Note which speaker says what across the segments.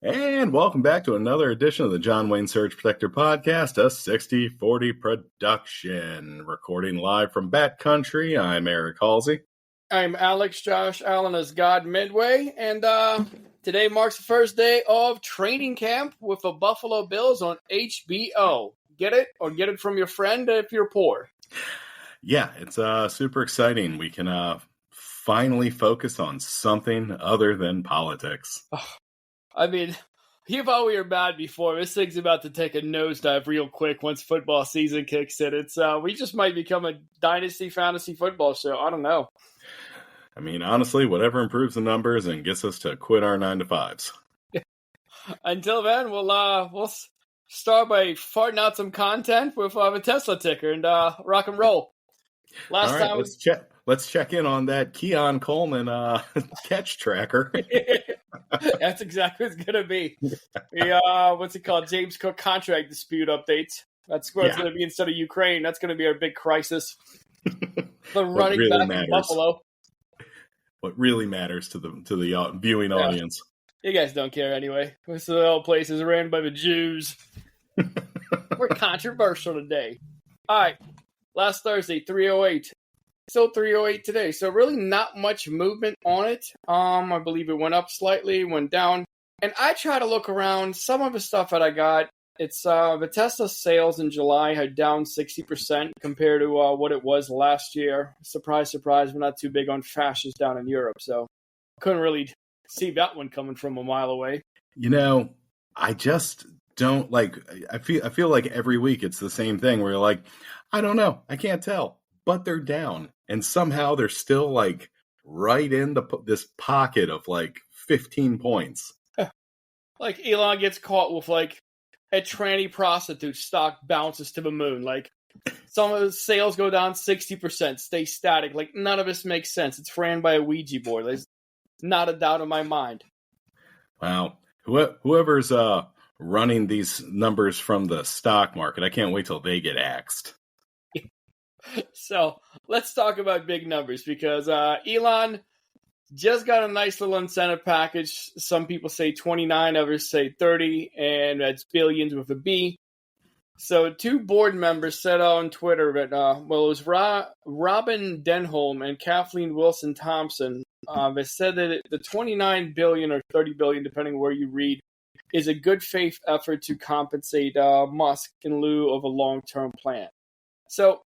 Speaker 1: And welcome back to another edition of the John Wayne Surge Protector Podcast, a 60/40 production. Recording live from Bat Country, I'm Eric Halsey.
Speaker 2: I'm Alex Josh Allen as God Midway, and today marks the first day of training camp with the Buffalo Bills on HBO. Get it? Or get it from your friend if you're poor.
Speaker 1: Yeah, it's super exciting. We can finally focus on something other than politics.
Speaker 2: I mean, you thought we were bad before. This thing's about to take a nosedive real quick once football season kicks in. It's we just might become a dynasty fantasy football show. I don't know.
Speaker 1: I mean, honestly, whatever improves the numbers and gets us to quit our 9-to-5s.
Speaker 2: Until then, we'll start by farting out some content with the Tesla ticker and rock and roll.
Speaker 1: All right, let's check in on that Keon Coleman catch tracker.
Speaker 2: That's exactly what it's going to be. What's it called? James Cook contract dispute updates. That's what it's going to be instead of Ukraine. That's going to be our big crisis. The running really back in Buffalo.
Speaker 1: What really matters to the viewing audience.
Speaker 2: You guys don't care anyway. This whole place is ran by the Jews. We're controversial today. All right. Last Thursday, 308. Still 308 today. So really not much movement on it. I believe it went up slightly, went down. And I try to look around. Some of the stuff that I got, it's the Tesla sales in July are down 60% compared to what it was last year. Surprise, surprise, we're not too big on fascists down in Europe. So couldn't really see that one coming from a mile away.
Speaker 1: You know, I just don't I feel like every week it's the same thing where you're like, I don't know, I can't tell, but they're down, and somehow they're still right in this pocket of 15 points.
Speaker 2: Like Elon gets caught with a tranny prostitute, stock bounces to the moon. Some of the sales go down 60%, stay static. None of this makes sense. It's ran by a Ouija board. There's not a doubt in my mind.
Speaker 1: Wow. Whoever's running these numbers from the stock market, I can't wait till they get axed.
Speaker 2: So let's talk about big numbers because Elon just got a nice little incentive package. Some people say 29, others say 30, and that's billions with a B. So two board members said on Twitter that, it was Robin Denholm and Kathleen Wilson Thompson. They said that the 29 billion or 30 billion, depending where you read, is a good faith effort to compensate Musk in lieu of a long-term plan. So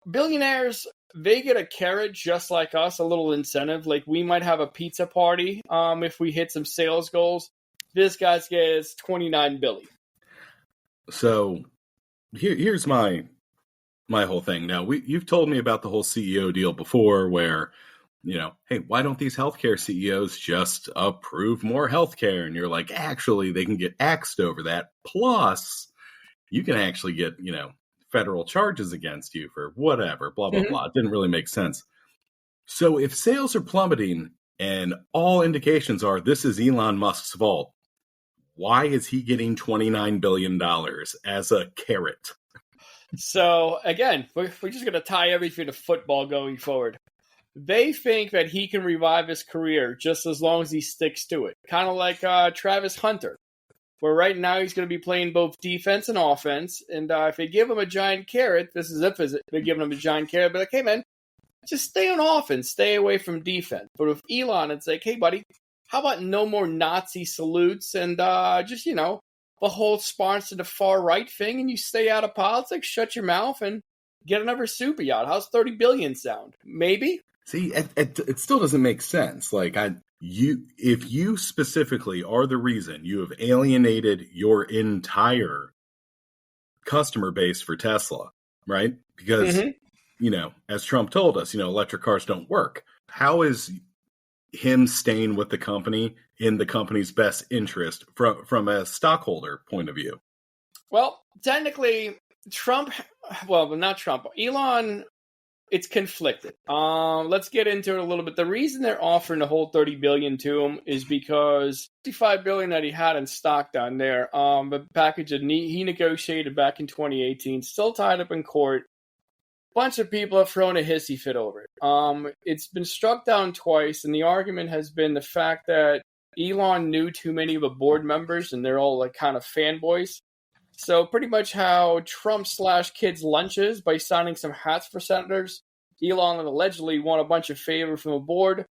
Speaker 2: billionaires, they get a carrot just like us, a little incentive. We might have a pizza party if we hit some sales goals. This guy gets 29 billion.
Speaker 1: So here's my whole thing. Now, you've told me about the whole CEO deal before where, hey, why don't these healthcare CEOs just approve more healthcare? And you're like, actually, they can get axed over that. Plus, you can actually get, federal charges against you for whatever, blah, blah, blah. It didn't really make sense. So if sales are plummeting and all indications are this is Elon Musk's fault, why is he getting $29 billion as a carrot?
Speaker 2: So again, we're just going to tie everything to football going forward. They think that he can revive his career just as long as he sticks to it. Kind of like Travis Hunter, where right now he's going to be playing both defense and offense. And if they give him a giant carrot, this is if they're giving him a giant carrot, but hey, man, just stay on offense, stay away from defense. But with Elon, it's hey, buddy, how about no more Nazi salutes and just, the whole sponsor the far right thing, and you stay out of politics, shut your mouth, and get another super yacht. How's 30 billion sound? Maybe?
Speaker 1: See, it still doesn't make sense. If you specifically are the reason you have alienated your entire customer base for Tesla, right? Because, as Trump told us, electric cars don't work. How is him staying with the company in the company's best interest from a stockholder point of view?
Speaker 2: Well, technically, not Trump. Elon, it's conflicted. Let's get into it a little bit. The reason they're offering the whole $30 billion to him is because $55 billion that he had in stock down there, the package that he negotiated back in 2018, still tied up in court. Bunch of people have thrown a hissy fit over it. It's been struck down twice, and the argument has been the fact that Elon knew too many of the board members, and they're all like kind of fanboys. So pretty much how Trump slashed kids' lunches by signing some hats for senators. Elon allegedly won a bunch of favor from the board.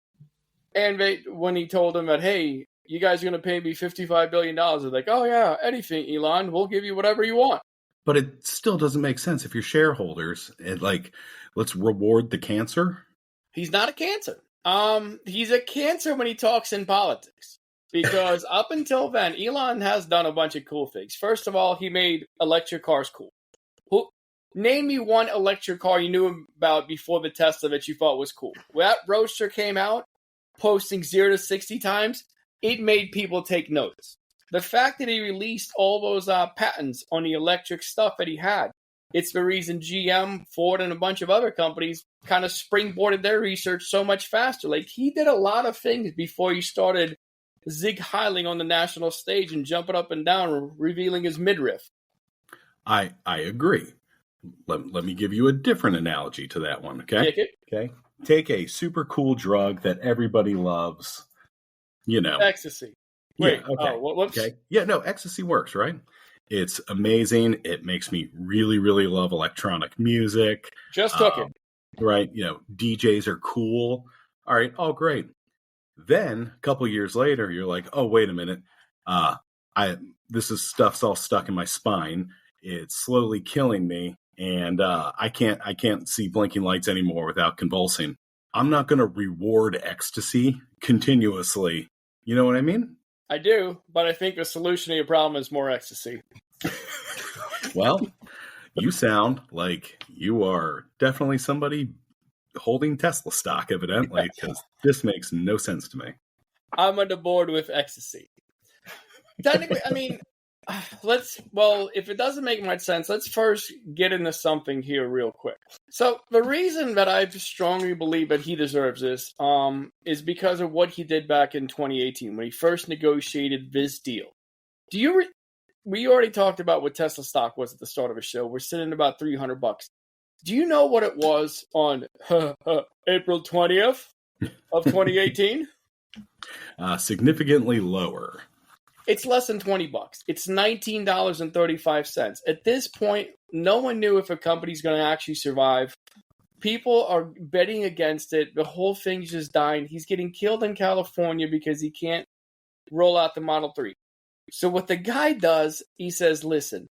Speaker 2: And when he told them that, hey, you guys are going to pay me $55 billion, they're like, oh yeah, anything, Elon, we'll give you whatever you want.
Speaker 1: But it still doesn't make sense if you're shareholders. And like, let's reward the cancer.
Speaker 2: He's not a cancer. He's a cancer when he talks in politics. Because up until then, Elon has done a bunch of cool things. First of all, he made electric cars cool. Name me one electric car you knew about before the Tesla that you thought was cool. When that Roadster came out, posting 0 to 60 times, it made people take notice. The fact that he released all those patents on the electric stuff that he had, it's the reason GM, Ford, and a bunch of other companies kind of springboarded their research so much faster. Like, he did a lot of things before he started zig heiling on the national stage and jumping up and down, revealing his midriff.
Speaker 1: I agree. Let me give you a different analogy to that one, okay? Okay. Take a super cool drug that everybody loves,
Speaker 2: Ecstasy. Wait,
Speaker 1: yeah, okay.
Speaker 2: Whoops.
Speaker 1: Okay. Yeah, no, ecstasy works, right? It's amazing. It makes me really, really love electronic music.
Speaker 2: Just took it.
Speaker 1: Right. DJs are cool. All right. Oh, great. Then a couple years later, you're like, oh, wait a minute. Stuff's all stuck in my spine. It's slowly killing me. And I can't see blinking lights anymore without convulsing. I'm not going to reward ecstasy continuously. You know what I mean?
Speaker 2: I do, but I think the solution to your problem is more ecstasy.
Speaker 1: Well, you sound like you are definitely somebody holding Tesla stock, evidently, because this makes no sense to me.
Speaker 2: I'm on the board with ecstasy. Technically, I mean, if it doesn't make much sense, let's first get into something here real quick. So the reason that I strongly believe that he deserves this is because of what he did back in 2018 when he first negotiated this deal. We already talked about what Tesla stock was at the start of the show. We're sitting at about $300. Do you know what it was on April 20th of 2018?
Speaker 1: Significantly lower.
Speaker 2: It's less than $20. It's $19.35. At this point, no one knew if a company's going to actually survive. People are betting against it. The whole thing's just dying. He's getting killed in California because he can't roll out the Model 3. So what the guy does, he says, listen,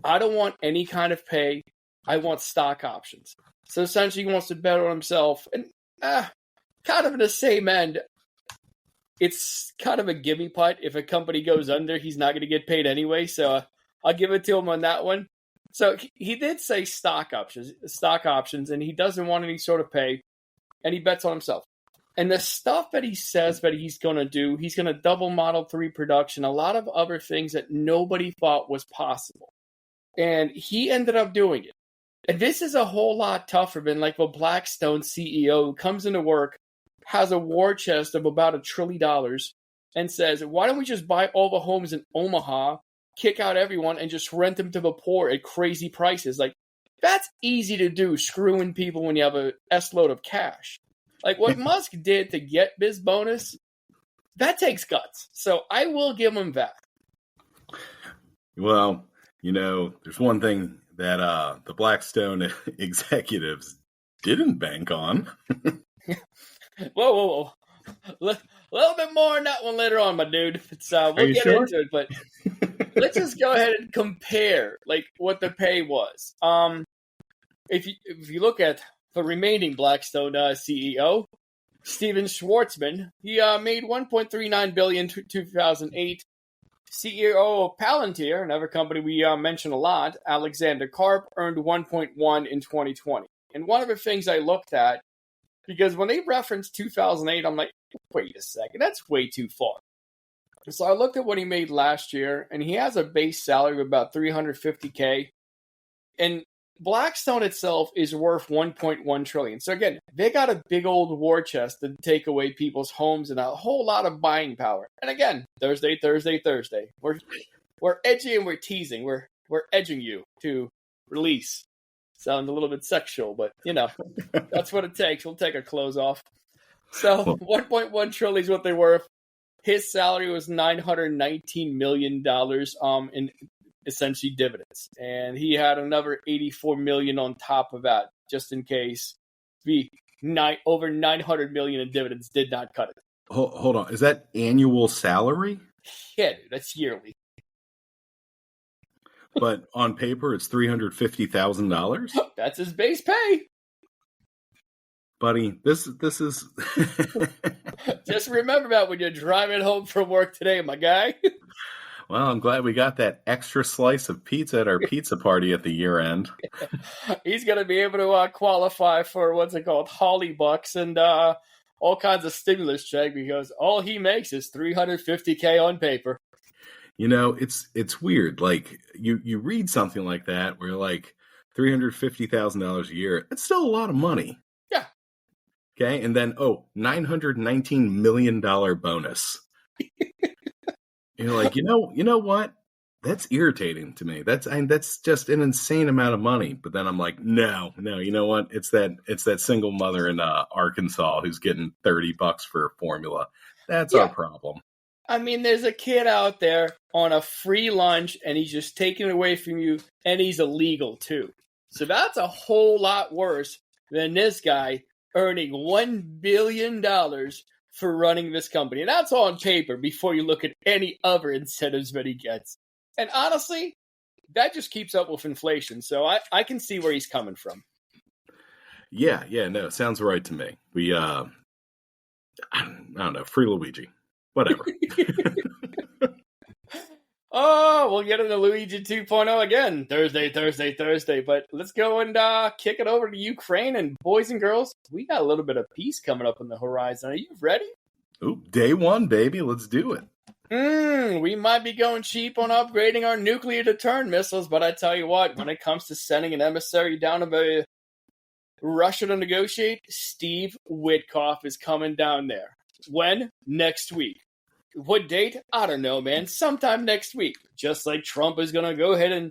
Speaker 2: I don't want any kind of pay. I want stock options. So essentially he wants to bet on himself. And kind of in the same end, it's kind of a gimme putt. If a company goes under, he's not going to get paid anyway. So I'll give it to him on that one. So he did say stock options, and he doesn't want any sort of pay, and he bets on himself. And the stuff that he says that he's going to do, he's going to double Model 3 production, a lot of other things that nobody thought was possible. And he ended up doing it. And this is a whole lot tougher than like the Blackstone CEO who comes into work, has a war chest of about $1 trillion, and says, why don't we just buy all the homes in Omaha, kick out everyone, and just rent them to the poor at crazy prices? Like, that's easy to do, screwing people when you have a S-load of cash. Like what Musk did to get this bonus, that takes guts. So I will give him that.
Speaker 1: Well, there's one thing that the Blackstone executives didn't bank on.
Speaker 2: Whoa. A little bit more on that one later on, my dude. We'll get into it, but let's just go ahead and compare like what the pay was. If you look at the remaining Blackstone CEO, Steven Schwartzman, he made $1.39 billion in 2008. CEO of Palantir, another company we mention a lot, Alexander Karp, earned 1.1 in 2020. And one of the things I looked at, because when they referenced 2008, I'm like, wait a second, that's way too far. So I looked at what he made last year, and he has a base salary of about $350K. And Blackstone itself is worth $1.1 trillion. So again, they got a big old war chest to take away people's homes and a whole lot of buying power. And again, Thursday. We're edgy and we're teasing. We're edging you to release. Sounds a little bit sexual, but that's what it takes. We'll take our clothes off. So 1.1 trillion is what they're worth. His salary was $919 million in essentially dividends. And he had another $84 million on top of that, just in case the over $900 million in dividends did not cut it.
Speaker 1: Hold on. Is that annual salary?
Speaker 2: Yeah, dude, that's yearly.
Speaker 1: But on paper, it's $350,000.
Speaker 2: That's his base pay.
Speaker 1: Buddy, this is.
Speaker 2: Just remember that when you're driving home from work today, my guy.
Speaker 1: Well, I'm glad we got that extra slice of pizza at our pizza party at the year end.
Speaker 2: He's going to be able to qualify for what's it called, Hawley bucks and all kinds of stimulus check because all he makes is $350K on paper.
Speaker 1: You know, it's weird. Like you read something like that where like $350,000 a year, it's still a lot of money.
Speaker 2: Yeah.
Speaker 1: Okay, and then $919 million bonus. You're like, you know what? That's irritating to me. That's just an insane amount of money. But then I'm like, no, you know what? It's that single mother in Arkansas who's getting $30 for a formula. That's our problem.
Speaker 2: I mean, there's a kid out there on a free lunch and he's just taking it away from you and he's illegal too. So that's a whole lot worse than this guy earning $1 billion for running this company. And that's on paper before you look at any other incentives that he gets. And honestly, that just keeps up with inflation. So I can see where he's coming from.
Speaker 1: Yeah, no, sounds right to me. We, I don't know, free Luigi. Whatever.
Speaker 2: Oh, we'll get into Luigi 2.0 again Thursday. But let's go and kick it over to Ukraine. And boys and girls, we got a little bit of peace coming up on the horizon. Are you ready?
Speaker 1: Ooh, day one, baby. Let's do it.
Speaker 2: We might be going cheap on upgrading our nuclear deterrent missiles, but I tell you what, when it comes to sending an emissary down to Russia to negotiate, Steve Witkoff is coming down there. When? Next week. What date? I don't know, man. Sometime next week. Just like Trump is going to go ahead and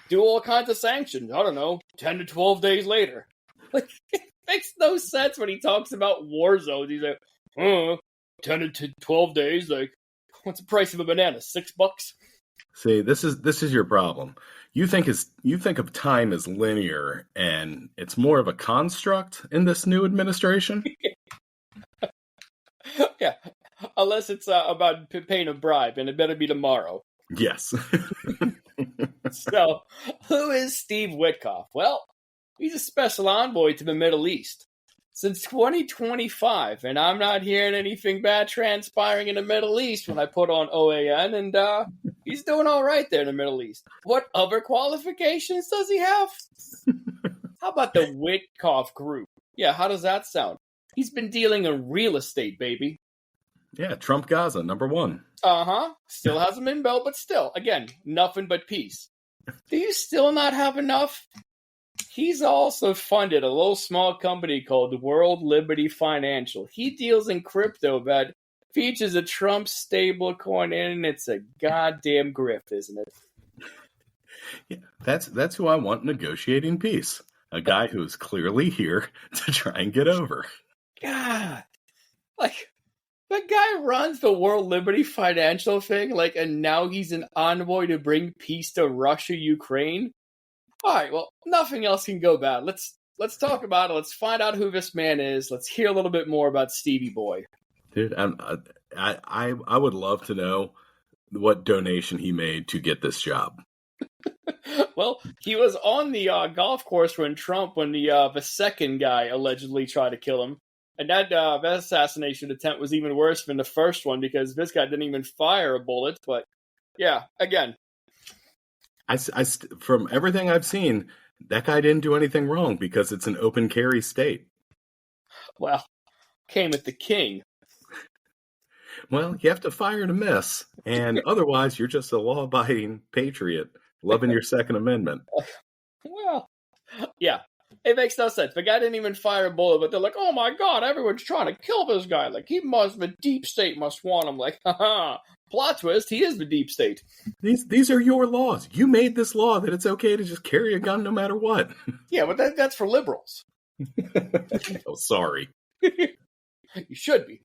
Speaker 2: do all kinds of sanctions. I don't know, 10 to 12 days later. Like, it makes no sense when he talks about war zones. He's like, 10 to 12 days? Like, what's the price of a banana? $6?
Speaker 1: See, this is your problem. You think of time as linear, and it's more of a construct in this new administration.
Speaker 2: Yeah, unless it's about paying a bribe, and it better be tomorrow.
Speaker 1: Yes.
Speaker 2: So, who is Steve Witkoff? Well, he's a special envoy to the Middle East. Since 2025, and I'm not hearing anything bad transpiring in the Middle East when I put on OAN, and he's doing all right there in the Middle East. What other qualifications does he have? How about the Witkoff Group? Yeah, how does that sound? He's been dealing in real estate, baby.
Speaker 1: Yeah, Trump Gaza, number one.
Speaker 2: Still hasn't been built, but still, again, nothing but peace. Do you still not have enough? He's also funded a little small company called World Liberty Financial. He deals in crypto that features a Trump stablecoin, and it's a goddamn grift, isn't it?
Speaker 1: Yeah, that's who I want negotiating peace. A guy who is clearly here to try and get over.
Speaker 2: God, like, the guy runs the World Liberty Financial thing, like, and now he's an envoy to bring peace to Russia, Ukraine. All right, well, nothing else can go bad. Let's talk about it. Let's find out who this man is. Let's hear a little bit more about Stevie Boy.
Speaker 1: Dude, I would love to know what donation he made to get this job.
Speaker 2: Well, he was on the golf course when the second guy allegedly tried to kill him. And that assassination attempt was even worse than the first one because this guy didn't even fire a bullet. But yeah, again.
Speaker 1: From everything I've seen, that guy didn't do anything wrong because it's an open carry state.
Speaker 2: Well, came at the king.
Speaker 1: Well, you have to fire to miss, and otherwise you're just a law-abiding patriot loving your Second Amendment.
Speaker 2: Well, yeah, it makes no sense. The guy didn't even fire a bullet, but they're like, oh my god, everyone's trying to kill this guy. Like, the deep state must want him. Like, haha. Plot twist, he is the deep state.
Speaker 1: These are your laws. You made this law that it's okay to just carry a gun no matter what.
Speaker 2: Yeah, but that's for liberals.
Speaker 1: Oh, sorry.
Speaker 2: You should be.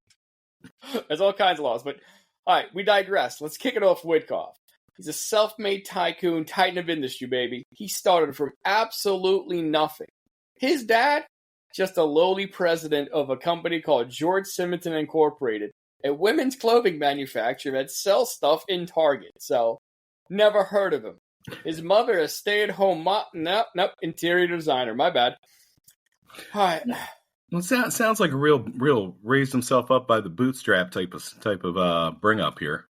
Speaker 2: There's all kinds of laws. But, all right, we digress. Let's kick it off with Witkoff. He's a self-made tycoon, titan of industry, baby. He started from absolutely nothing. His dad, just a lowly president of a company called George Simonton Incorporated, a women's clothing manufacturer that sells stuff in Target. So, never heard of him. His mother, a stay-at-home interior designer. My bad. All right.
Speaker 1: Well, it sounds like a real raised himself up by the bootstrap type of bring up here.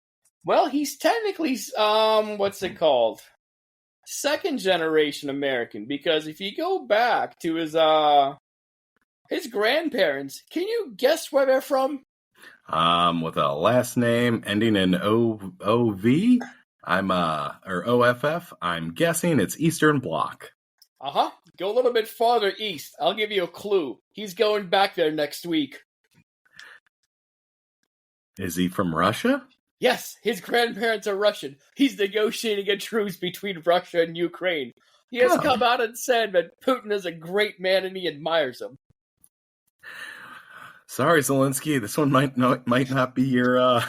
Speaker 2: Well, he's technically, what's it called? Second generation American, because if you go back to his grandparents, can you guess where they're from?
Speaker 1: With a last name ending in OV, or OFF, I'm guessing it's Eastern Bloc.
Speaker 2: Go a little bit farther east. I'll give you a clue. He's going back there next week.
Speaker 1: Is he from Russia?
Speaker 2: Yes, his grandparents are Russian. He's negotiating a truce between Russia and Ukraine. He has come out and said that Putin is a great man and he admires him.
Speaker 1: Sorry, Zelensky, this one might not be your.
Speaker 2: God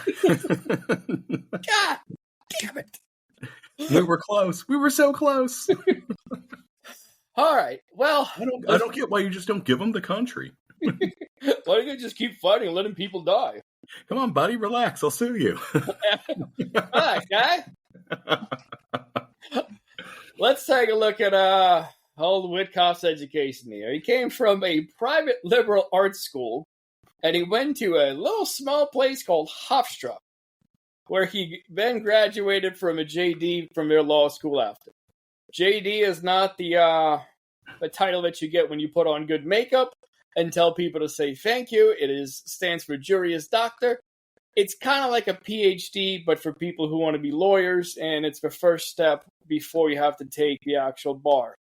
Speaker 2: damn it!
Speaker 1: We were close. We were so close.
Speaker 2: All right. Well,
Speaker 1: I don't get why you just don't give them the country.
Speaker 2: Why don't you just keep fighting and letting people die?
Speaker 1: Come on, buddy, relax. I'll sue you.
Speaker 2: All right, guy. Let's take a look at old Witkoff's education here. He came from a private liberal arts school, and he went to a little small place called Hofstra, where he then graduated from a JD from their law school after. JD is not the title that you get when you put on good makeup and tell people to say thank you. It stands for Juris Doctor. It's kind of like a PhD, but for people who want to be lawyers, and it's the first step before you have to take the actual bar.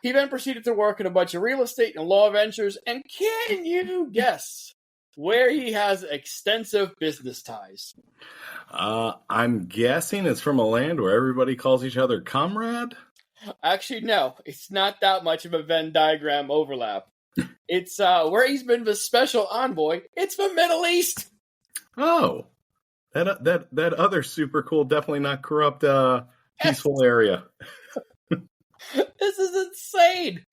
Speaker 2: He then proceeded to work in a bunch of real estate and law ventures, and can you guess where he has extensive business ties?
Speaker 1: I'm guessing it's from a land where everybody calls each other comrade?
Speaker 2: Actually, no. It's not that much of a Venn diagram overlap. It's where he's been the special envoy. It's the Middle East.
Speaker 1: Oh, that other super cool, definitely not corrupt, peaceful area.
Speaker 2: This is insane.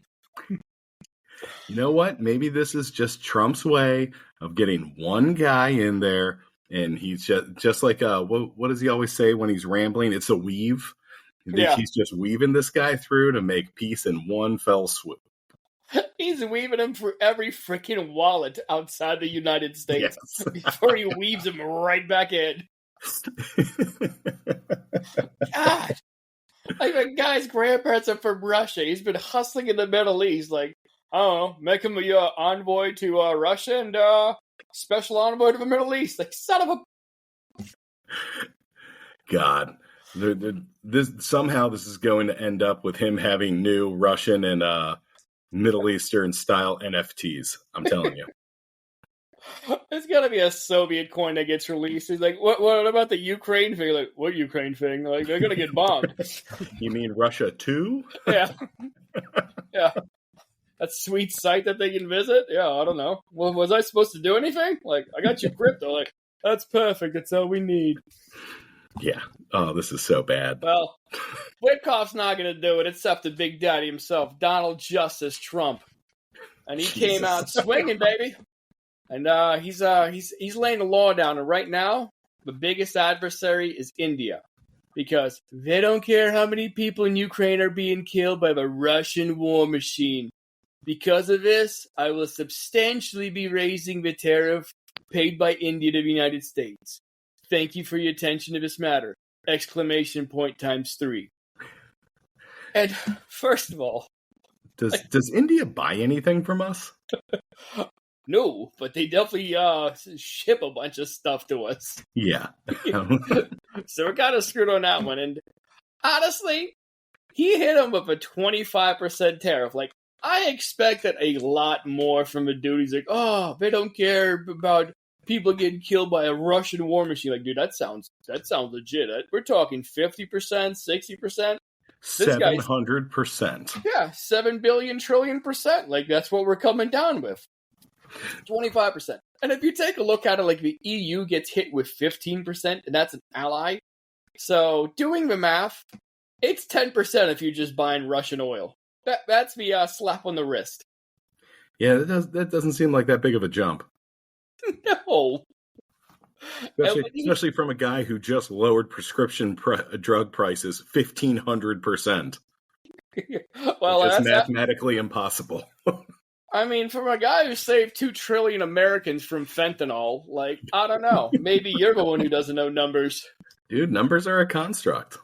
Speaker 1: You know what? Maybe this is just Trump's way of getting one guy in there, and he's just like what does he always say when he's rambling? It's a weave. Yeah. He's just weaving this guy through to make peace in one fell swoop.
Speaker 2: He's weaving him through every freaking wallet outside the United States before he weaves him right back in. God. Like, the guy's grandparents are from Russia. He's been hustling in the Middle East. Like, I don't know, make him a envoy to Russia and special envoy to the Middle East. Like, son of a...
Speaker 1: God. Somehow this is going to end up with him having new Russian and Middle Eastern style NFTs. I'm telling you.
Speaker 2: There's got to be a Soviet coin that gets released. He's like, what about the Ukraine thing? Like, what Ukraine thing? Like, they're going to get bombed.
Speaker 1: You mean Russia too?
Speaker 2: Yeah. Yeah. That sweet site that they can visit? Yeah, I don't know. Well, was I supposed to do anything? Like, I got your crypto. Like, that's perfect. That's all we need.
Speaker 1: Yeah. Oh, this is so bad.
Speaker 2: Well, Witkoff's not going to do it. It's up to Big Daddy himself, Donald Justice Trump. And he came out swinging, baby. And he's laying the law down. And right now, the biggest adversary is India. Because they don't care how many people in Ukraine are being killed by the Russian war machine. Because of this, I will substantially be raising the tariff paid by India to the United States. Thank you for your attention to this matter! Exclamation point ×3. And first of all,
Speaker 1: does India buy anything from us?
Speaker 2: No, but they definitely ship a bunch of stuff to us.
Speaker 1: Yeah.
Speaker 2: So we're kind of screwed on that one. And honestly, he hit him with a 25% tariff. Like, I expected a lot more from the dude. He's like, oh, they don't care about people getting killed by a Russian war machine. Like, dude, that sounds legit. We're talking 50%, 60%.
Speaker 1: 700%.
Speaker 2: Yeah, 7 billion trillion %. Like, that's what we're coming down with. 25%. And if you take a look at it, like the EU gets hit with 15%, and that's an ally. So doing the math, it's 10% if you're just buying Russian oil. That's the slap on the wrist.
Speaker 1: Yeah, that doesn't seem like that big of a jump.
Speaker 2: No.
Speaker 1: Especially from a guy who just lowered prescription drug prices 1,500%.
Speaker 2: Well,
Speaker 1: it's mathematically impossible.
Speaker 2: I mean, from a guy who saved 2 trillion Americans from fentanyl, like, I don't know. Maybe you're the one who doesn't know numbers.
Speaker 1: Dude, numbers are a construct.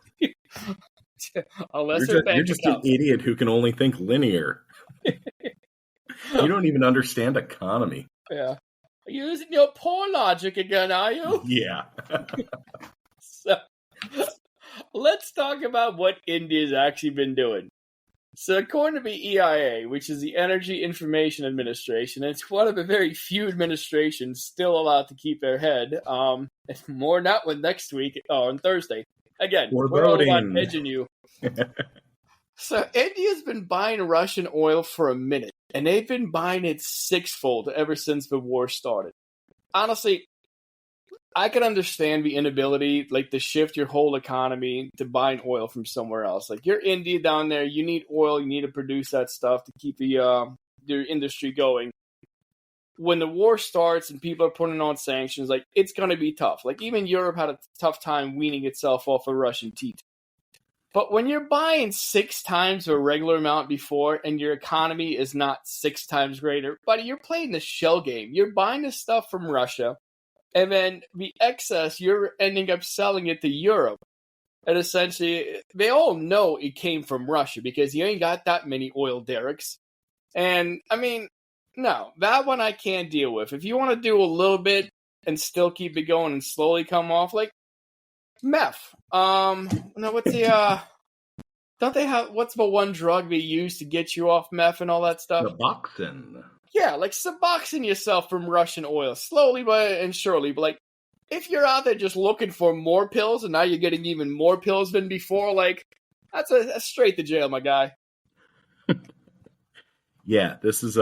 Speaker 2: Unless
Speaker 1: you're just an idiot who can only think linear. You don't even understand economy.
Speaker 2: Yeah. You're using your poor logic again, are you?
Speaker 1: Yeah.
Speaker 2: So, let's talk about what India's actually been doing. So according to the EIA, which is the Energy Information Administration, it's one of the very few administrations still allowed to keep their head. More not when next week, on Thursday. Again, we're all about edging you. So India's been buying Russian oil for a minute, and they've been buying it sixfold ever since the war started. Honestly, I can understand the inability, like, to shift your whole economy to buying oil from somewhere else. Like, you're India down there, you need oil, you need to produce that stuff to keep your industry going. When the war starts and people are putting on sanctions, like, it's going to be tough. Like, even Europe had a tough time weaning itself off of Russian teeth. But when you're buying 6 times the regular amount before and your economy is not 6 times greater, buddy, you're playing the shell game. You're buying this stuff from Russia. And then the excess, you're ending up selling it to Europe. And essentially, they all know it came from Russia because you ain't got that many oil derricks. And, I mean, no, that one I can't deal with. If you want to do a little bit and still keep it going and slowly come off, like, meth. No, what's the, don't they have, what's the one drug they use to get you off meth and all that stuff?
Speaker 1: Suboxone.
Speaker 2: Yeah, like Suboxone yourself from Russian oil, slowly and surely. But, like, if you're out there just looking for more pills and now you're getting even more pills than before, like, that's straight to jail, my guy.
Speaker 1: Yeah, this is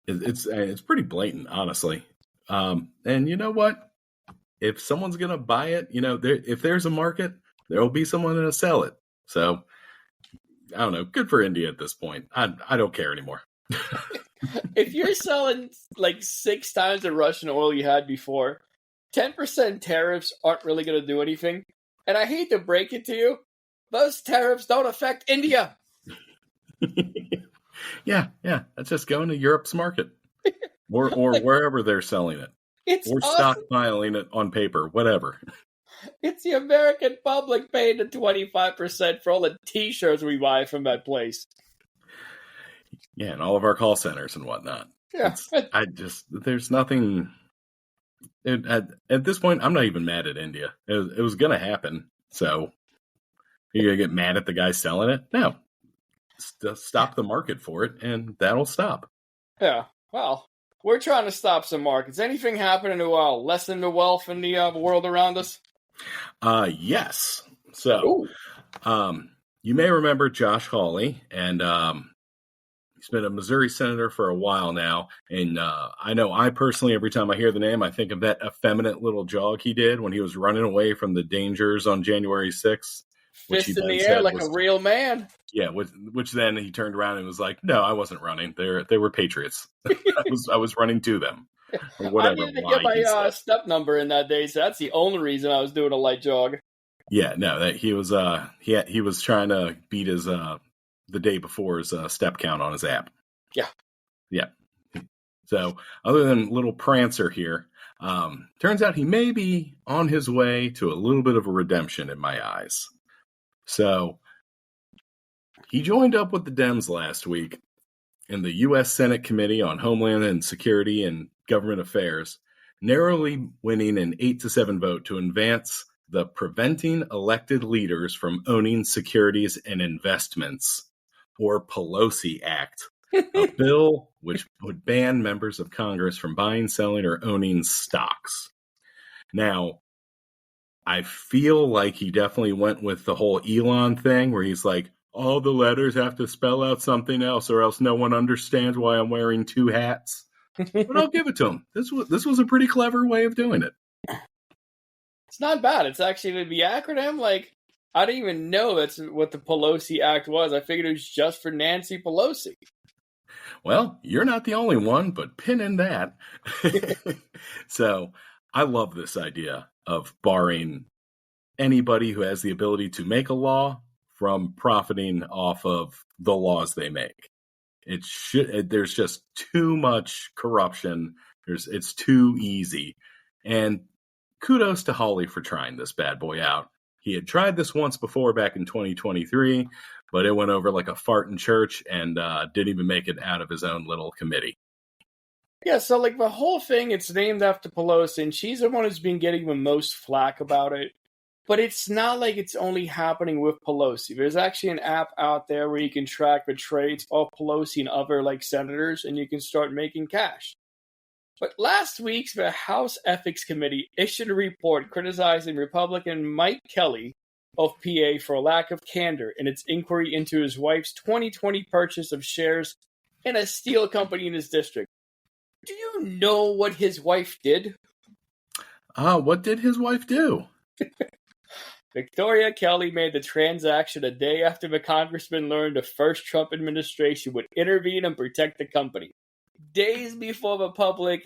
Speaker 1: it's pretty blatant, honestly. And you know what? If someone's gonna buy it, if there's a market, there will be someone to sell it. So I don't know. Good for India at this point. I don't care anymore.
Speaker 2: If you're selling like 6 times the Russian oil you had before, 10% tariffs aren't really going to do anything. And I hate to break it to you, those tariffs don't affect India.
Speaker 1: Yeah. That's just going to Europe's market or wherever they're selling it. Or awesome. Stockpiling it on paper, whatever.
Speaker 2: It's the American public paying the 25% for all the T-shirts we buy from that place.
Speaker 1: Yeah, and all of our call centers and whatnot.
Speaker 2: Yeah.
Speaker 1: There's nothing. At this point, I'm not even mad at India. It was going to happen. So, you're going to get mad at the guy selling it? No. Stop the market for it, and that'll stop.
Speaker 2: Yeah. Well, we're trying to stop some markets. Anything happening to lessen the wealth in the world around us?
Speaker 1: Yes. So, you may remember Josh Hawley, and he's been a Missouri senator for a while now. And I know I personally, every time I hear the name, I think of that effeminate little jog he did when he was running away from the dangers on January 6th.
Speaker 2: Fist in the air like a real man.
Speaker 1: Yeah, which then he turned around and was like, "No, I wasn't running. They were patriots. I was running to them." Or whatever.
Speaker 2: I needed to get my step number in that day, so that's the only reason I was doing a light jog.
Speaker 1: Yeah, no, he was he was trying to beat his the day before his step count on his app. Yeah. So other than little Prancer here, turns out he may be on his way to a little bit of a redemption in my eyes. So he joined up with the Dems last week in the U.S. Senate Committee on Homeland and Security and Government Affairs, narrowly winning an 8-7 vote to advance the Preventing Elected Leaders from Owning Securities and Investments, or Pelosi Act, a bill which would ban members of Congress from buying, selling, or owning stocks. Now, I feel like he definitely went with the whole Elon thing where he's like, all the letters have to spell out something else, or else no one understands why I'm wearing two hats. But I'll give it to him. This was a pretty clever way of doing it.
Speaker 2: It's not bad. It's actually the acronym. Like, I didn't even know that's what the Pelosi Act was. I figured it was just for Nancy Pelosi.
Speaker 1: Well, you're not the only one, but pin in that. So I love this idea of barring anybody who has the ability to make a law from profiting off of the laws they make. There's just too much corruption. It's too easy. And kudos to Hawley for trying this bad boy out. He had tried this once before back in 2023, but it went over like a fart in church and didn't even make it out of his own little committee.
Speaker 2: Yeah, so like the whole thing, it's named after Pelosi, and she's the one who's been getting the most flack about it. But it's not like it's only happening with Pelosi. There's actually an app out there where you can track the trades of Pelosi and other like senators, and you can start making cash. But last week, the House Ethics Committee issued a report criticizing Republican Mike Kelly of PA for a lack of candor in its inquiry into his wife's 2020 purchase of shares in a steel company in his district. Do you know what his wife did?
Speaker 1: What did his wife do?
Speaker 2: Victoria Kelly made the transaction a day after the congressman learned the first Trump administration would intervene and protect the company. Days before the public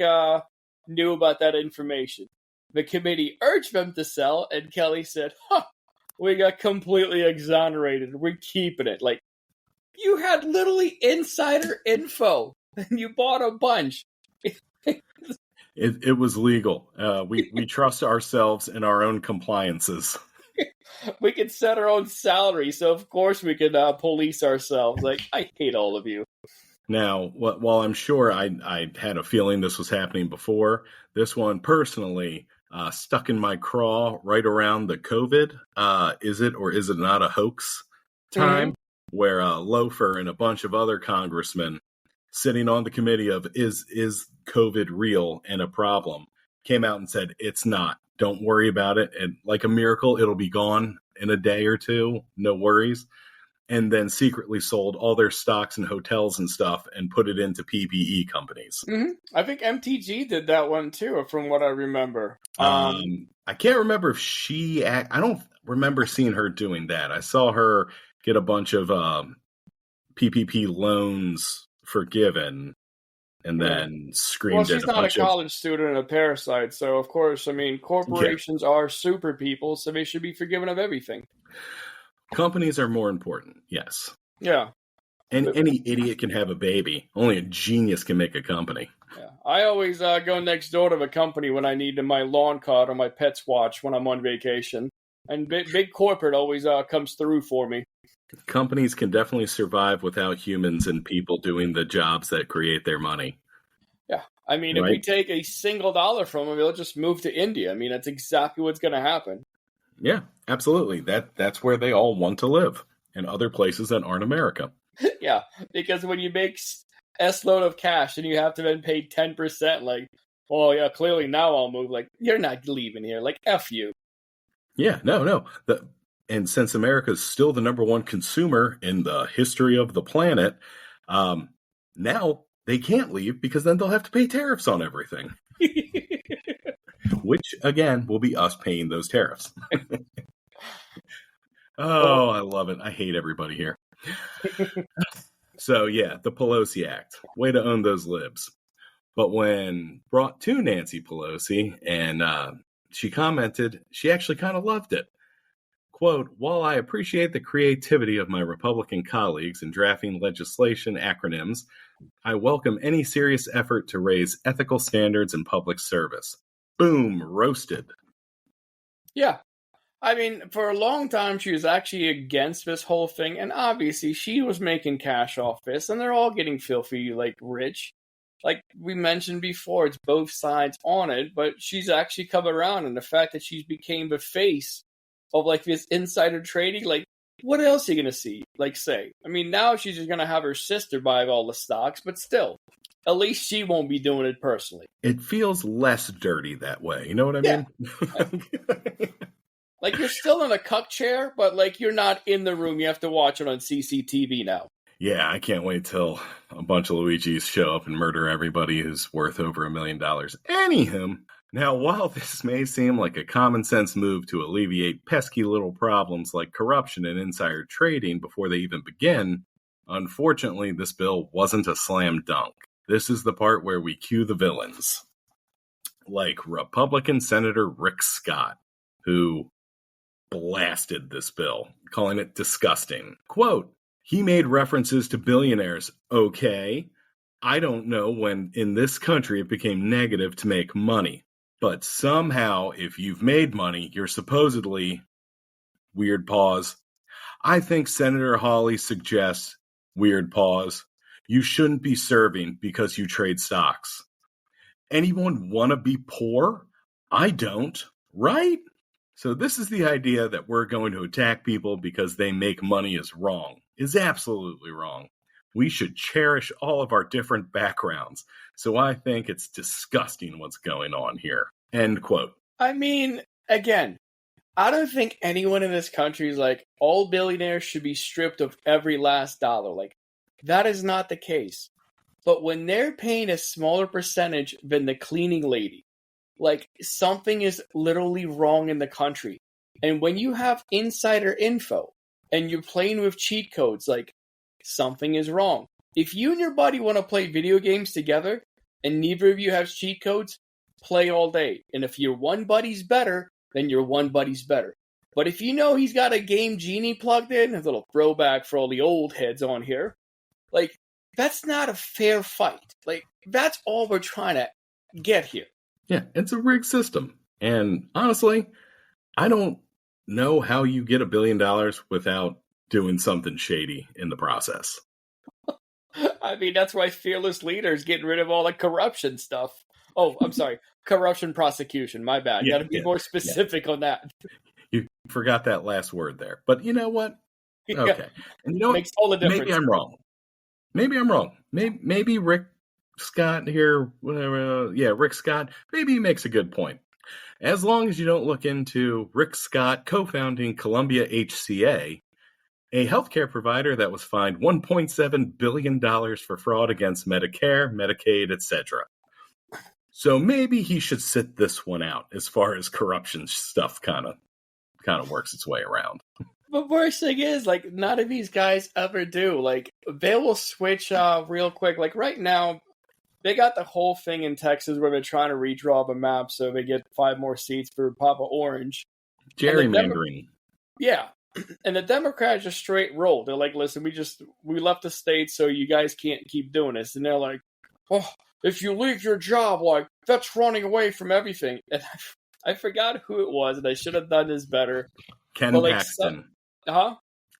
Speaker 2: knew about that information. The committee urged them to sell, and Kelly said, we got completely exonerated. We're keeping it. Like, you had literally insider info, and you bought a bunch.
Speaker 1: It was legal. We trust ourselves in our own compliances.
Speaker 2: We can set our own salary, so of course we can police ourselves. Like, I hate all of you.
Speaker 1: Now, while I'm sure I had a feeling this was happening before, this one personally stuck in my craw right around the COVID. Is it or is it not a hoax time? Where Loafer and a bunch of other congressmen sitting on the committee of is COVID real and a problem came out and said it's not. Don't worry about it. And like a miracle, it'll be gone in a day or two. No worries. And then secretly sold all their stocks and hotels and stuff and put it into PPE companies.
Speaker 2: Mm-hmm. I think MTG did that one too, from what I remember.
Speaker 1: I can't remember if I don't remember seeing her doing that. I saw her get a bunch of PPP loans forgiven and then screamed
Speaker 2: well, she's not a college student and a parasite, so of course, I mean, corporations are super people, so they should be forgiven of everything.
Speaker 1: Companies are more important, yes.
Speaker 2: Yeah.
Speaker 1: And any idiot can have a baby. Only a genius can make a company.
Speaker 2: Yeah. I always go next door to the company when I need my lawn cut or my pet's watch when I'm on vacation. And big corporate always comes through for me.
Speaker 1: Companies can definitely survive without humans and people doing the jobs that create their money.
Speaker 2: Yeah. I mean, if we take a single dollar from them, they'll just move to India. I mean, that's exactly what's going to happen.
Speaker 1: Yeah, absolutely. That's where they all want to live, and other places that aren't America.
Speaker 2: Yeah, because when you make S load of cash and you have to then pay 10%, like, well, yeah, clearly now I'll move. Like, you're not leaving here. Like, F you.
Speaker 1: Yeah, no. And since America is still the number one consumer in the history of the planet, now they can't leave because then they'll have to pay tariffs on everything. Which, again, will be us paying those tariffs. I love it. I hate everybody here. So, yeah, the Pelosi Act. Way to own those libs. But when brought to Nancy Pelosi and she commented, she actually kind of loved it. Quote, while I appreciate the creativity of my Republican colleagues in drafting legislation acronyms, I welcome any serious effort to raise ethical standards in public service. Boom, roasted. Yeah.
Speaker 2: I mean, for a long time, she was actually against this whole thing, and obviously she was making cash off this, and they're all getting filthy, like, rich. Like we mentioned before, it's both sides on it, but she's actually come around, and the fact that she's became the face of, like, this insider trading, like, what else are you going to see? Like, say, I mean, now she's just going to have her sister buy all the stocks, but still, at least she won't be doing it personally.
Speaker 1: It feels less dirty that way. You know what I mean?
Speaker 2: Like, you're still in a cuck chair, but, like, you're not in the room. You have to watch it on CCTV now.
Speaker 1: Yeah, I can't wait till a bunch of Luigis show up and murder everybody who's worth over $1 million. Anywho, now while this may seem like a common sense move to alleviate pesky little problems like corruption and insider trading before they even begin, unfortunately this bill wasn't a slam dunk. This is the part where we cue the villains. Like Republican Senator Rick Scott, who blasted this bill, calling it disgusting. Quote, he made references to billionaires. Okay, I don't know when in this country it became negative to make money. But somehow, if you've made money, you're supposedly, weird pause. I think Senator Hawley suggests, weird pause, you shouldn't be serving because you trade stocks. Anyone want to be poor? I don't, right? So this is the idea that we're going to attack people because they make money is wrong, is absolutely wrong. We should cherish all of our different backgrounds. So I think it's disgusting what's going on here. End quote.
Speaker 2: I mean, again, I don't think anyone in this country is like, all billionaires should be stripped of every last dollar. Like, that is not the case. But when they're paying a smaller percentage than the cleaning lady, like, something is literally wrong in the country. And when you have insider info and you're playing with cheat codes, like, something is wrong. If you and your buddy want to play video games together and neither of you have cheat codes, play all day. And if your one buddy's better, then your one buddy's better. But if you know he's got a Game Genie plugged in, a little throwback for all the old heads on here, like, that's not a fair fight. Like, that's all we're trying to get here.
Speaker 1: Yeah, it's a rigged system. And honestly, I don't know how you get $1 billion without doing something shady in the process.
Speaker 2: I mean, that's why fearless leaders getting rid of all the corruption stuff. Oh, I'm sorry. Corruption prosecution. My bad. Got to be more specific on that.
Speaker 1: You forgot that last word there. But you know what? Okay. And you know
Speaker 2: Makes all the difference.
Speaker 1: Maybe I'm wrong. Maybe Rick Scott here, whatever. Rick Scott. Maybe he makes a good point. As long as you don't look into Rick Scott co-founding Columbia HCA, a healthcare provider that was fined $1.7 billion for fraud against Medicare, Medicaid, etc. So maybe he should sit this one out as far as corruption stuff kind of works its way around.
Speaker 2: The worst thing is, like, none of these guys ever do. Like, they will switch real quick. Like, right now, they got the whole thing in Texas where they're trying to redraw the map so they get 5 more seats for Papa Orange.
Speaker 1: Gerrymandering.
Speaker 2: Yeah. And the Democrats just straight roll. They're like, listen, we left the state so you guys can't keep doing this. And they're like, oh, if you leave your job, like, that's running away from everything. And I forgot who it was, and I should have done this better.
Speaker 1: Ken Paxton.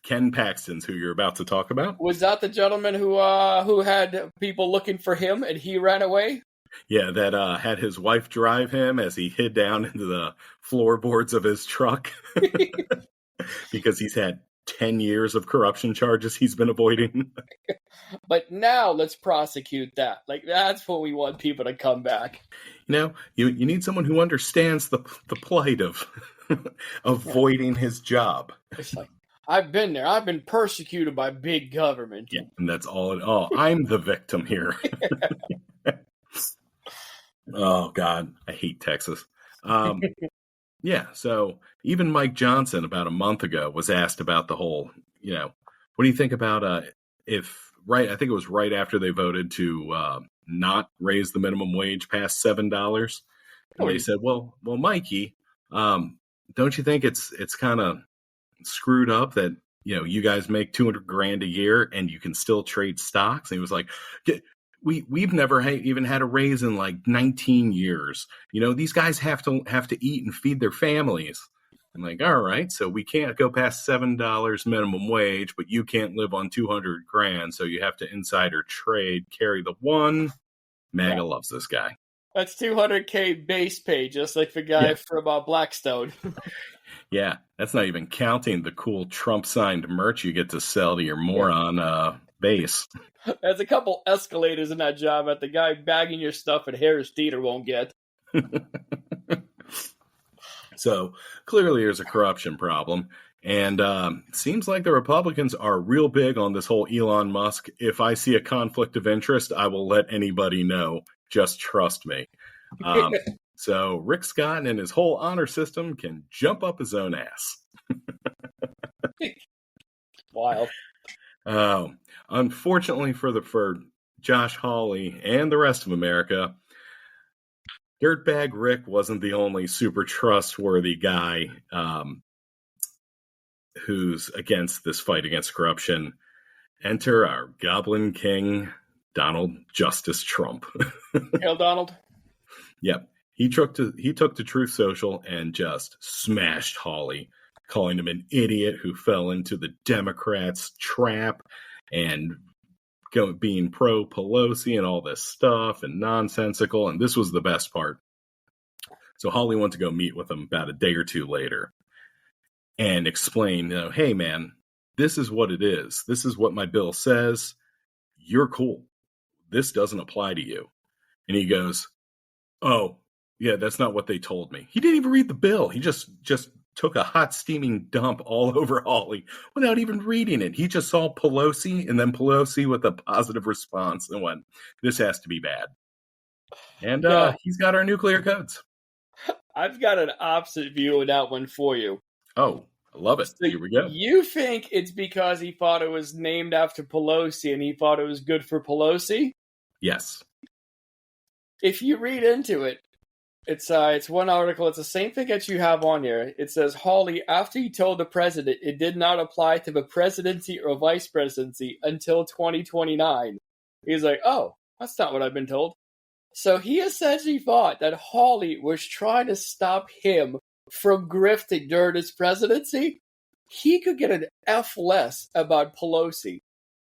Speaker 1: Ken Paxton's who you're about to talk about.
Speaker 2: Was that the gentleman who had people looking for him and he ran away?
Speaker 1: Yeah, that had his wife drive him as he hid down into the floorboards of his truck because he's had 10 years of corruption charges he's been avoiding.
Speaker 2: But now let's prosecute that. Like, that's when we want people to come back.
Speaker 1: You know, you need someone who understands the plight of avoiding his job.
Speaker 2: It's like, I've been there. I've been persecuted by big government.
Speaker 1: Yeah, and that's all in all. I'm the victim here. Oh, God. I hate Texas. Yeah, so even Mike Johnson about a month ago was asked about the whole, what do you think about I think it was right after they voted to not raise the minimum wage past $7. And they said, well, Mikey, don't you think it's kind of screwed up that, you guys make $200,000 a year and you can still trade stocks? And he was like, we've never even had a raise in like 19 years. These guys have to eat and feed their families. I'm like, all right, so we can't go past $7 minimum wage, but you can't live on $200,000, so you have to insider trade, carry the one. MAGA loves this guy.
Speaker 2: That's $200K base pay, just like the guy from Blackstone.
Speaker 1: Yeah, that's not even counting the cool Trump-signed merch you get to sell to your moron base.
Speaker 2: There's a couple escalators in that job that the guy bagging your stuff at Harris Teeter won't get.
Speaker 1: So clearly there's a corruption problem. And seems like the Republicans are real big on this whole Elon Musk. If I see a conflict of interest, I will let anybody know. Just trust me. So Rick Scott and his whole honor system can jump up his own ass.
Speaker 2: Wild.
Speaker 1: Unfortunately for Josh Hawley and the rest of America, Dirtbag Rick wasn't the only super trustworthy guy who's against this fight against corruption. Enter our Goblin King, Donald Justice Trump.
Speaker 2: Hail, Donald.
Speaker 1: Yep. He took to Truth Social and just smashed Hawley, calling him an idiot who fell into the Democrats' trap and being pro Pelosi and all this stuff and nonsensical. And this was the best part. So Hawley went to go meet with him about a day or two later and explain, hey, man, this is what it is. This is what my bill says. You're cool. This doesn't apply to you. And he goes, oh, yeah, that's not what they told me. He didn't even read the bill. He just took a hot steaming dump all over Hawley without even reading it. He just saw Pelosi and then Pelosi with a positive response and went, this has to be bad. And he's got our nuclear codes.
Speaker 2: I've got an opposite view of that one for you.
Speaker 1: Oh, I love it. So here we go.
Speaker 2: You think it's because he thought it was named after Pelosi and he thought it was good for Pelosi?
Speaker 1: Yes.
Speaker 2: If you read into it, it's one article. It's the same thing that you have on here. It says, Hawley, after he told the president it did not apply to the presidency or vice presidency until 2029. He's like, oh, that's not what I've been told. So he essentially thought that Hawley was trying to stop him from grifting during his presidency. He could get an F less about Pelosi.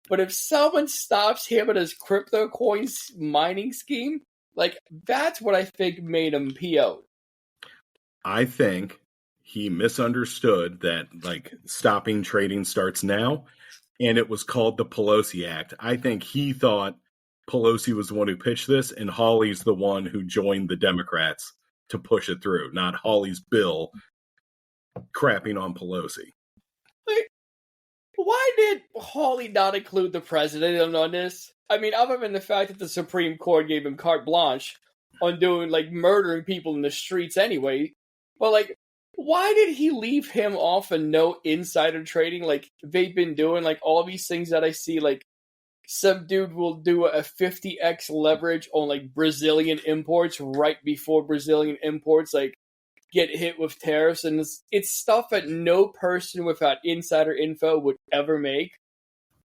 Speaker 2: But if someone stops him in his crypto coins mining scheme, like, that's what I think made him PO.
Speaker 1: I think he misunderstood that, like, stopping trading starts now, and it was called the Pelosi Act. I think he thought Pelosi was the one who pitched this, and Hawley's the one who joined the Democrats to push it through, not Hawley's bill crapping on Pelosi.
Speaker 2: Why did Hawley not include the president on this? I mean, other than the fact that the Supreme Court gave him carte blanche on doing, like, murdering people in the streets anyway. But, like, why did he leave him off and no insider trading? Like, they've been doing, like, all these things that I see, like, some dude will do a 50x leverage on, like, Brazilian imports right before Brazilian imports, like, get hit with tariffs. And it's stuff that no person without insider info would ever make.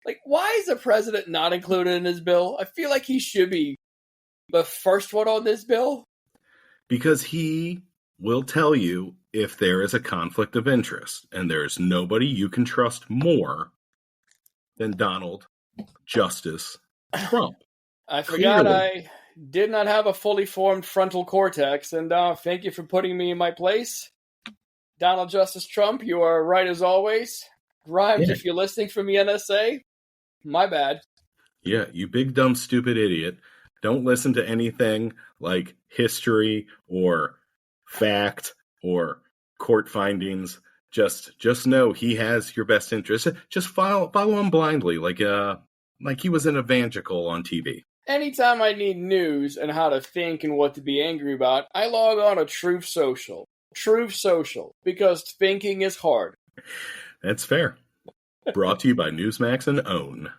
Speaker 2: Like, why is the president not included in this bill? I feel like he should be the first one on this bill.
Speaker 1: Because he will tell you if there is a conflict of interest. And there's nobody you can trust more than Donald Justice Trump.
Speaker 2: I forgot
Speaker 1: Clearly.
Speaker 2: I did not have a fully formed frontal cortex. And thank you for putting me in my place. Donald Justice Trump, you are right as always. Grimes, if you're listening from the NSA, my bad.
Speaker 1: Yeah, you big, dumb, stupid idiot. Don't listen to anything like history or fact or court findings. Just know he has your best interest. Just follow him blindly, like he was an evangelical on TV.
Speaker 2: Anytime I need news and how to think and what to be angry about, I log on to Truth Social. Truth Social, because thinking is hard.
Speaker 1: That's fair. Brought to you by Newsmax and OWN.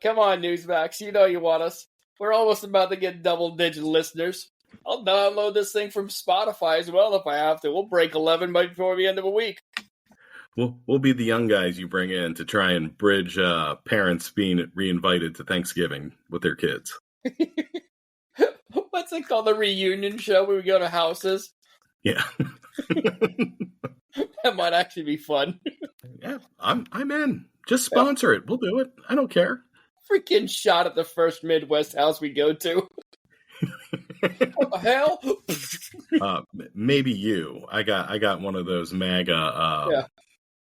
Speaker 2: Come on, Newsmax. You know you want us. We're almost about to get double-digit listeners. I'll download this thing from Spotify as well if I have to. We'll break 11 before the end of a week.
Speaker 1: We'll be the young guys you bring in to try and bridge parents being reinvited to Thanksgiving with their kids.
Speaker 2: What's it called? The reunion show where we go to houses?
Speaker 1: Yeah.
Speaker 2: That might actually be fun.
Speaker 1: Yeah, I'm in. Just sponsor it. We'll do it. I don't care.
Speaker 2: Freaking shot at the first Midwest house we go to. What the hell?
Speaker 1: Maybe you. I got one of those MAGA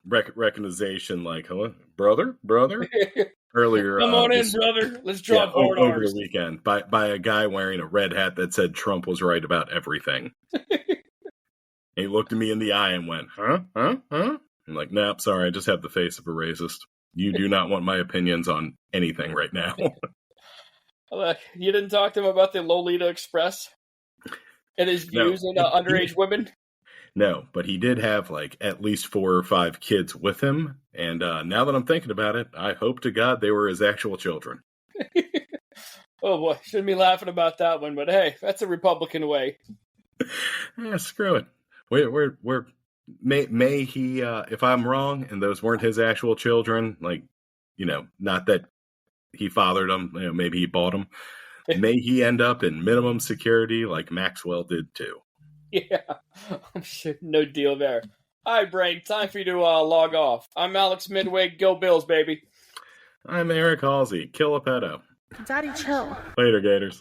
Speaker 1: recognition, like, hello, brother. Earlier,
Speaker 2: come on in, brother. Let's drop hard
Speaker 1: over the weekend by a guy wearing a red hat that said Trump was right about everything. He looked at me in the eye and went, huh? I'm like, nope, sorry, I just have the face of a racist. You do not want my opinions on anything right now.
Speaker 2: Look, you didn't talk to him about the Lolita Express and his views on underage women?
Speaker 1: No, but he did have like at least 4 or 5 kids with him. And now that I'm thinking about it, I hope to God they were his actual children.
Speaker 2: Oh boy, shouldn't be laughing about that one, but hey, that's a Republican way.
Speaker 1: Yeah, screw it. May he, if I'm wrong and those weren't his actual children, like, not that he fathered them, maybe he bought them. May he end up in minimum security like Maxwell did too.
Speaker 2: Yeah, I'm sure. No deal there. All right, Brain, time for you to log off. I'm Alex Midway. Go Bills, baby.
Speaker 1: I'm Eric Halsey. Kill a pedo.
Speaker 3: Daddy, chill.
Speaker 1: Later, Gators.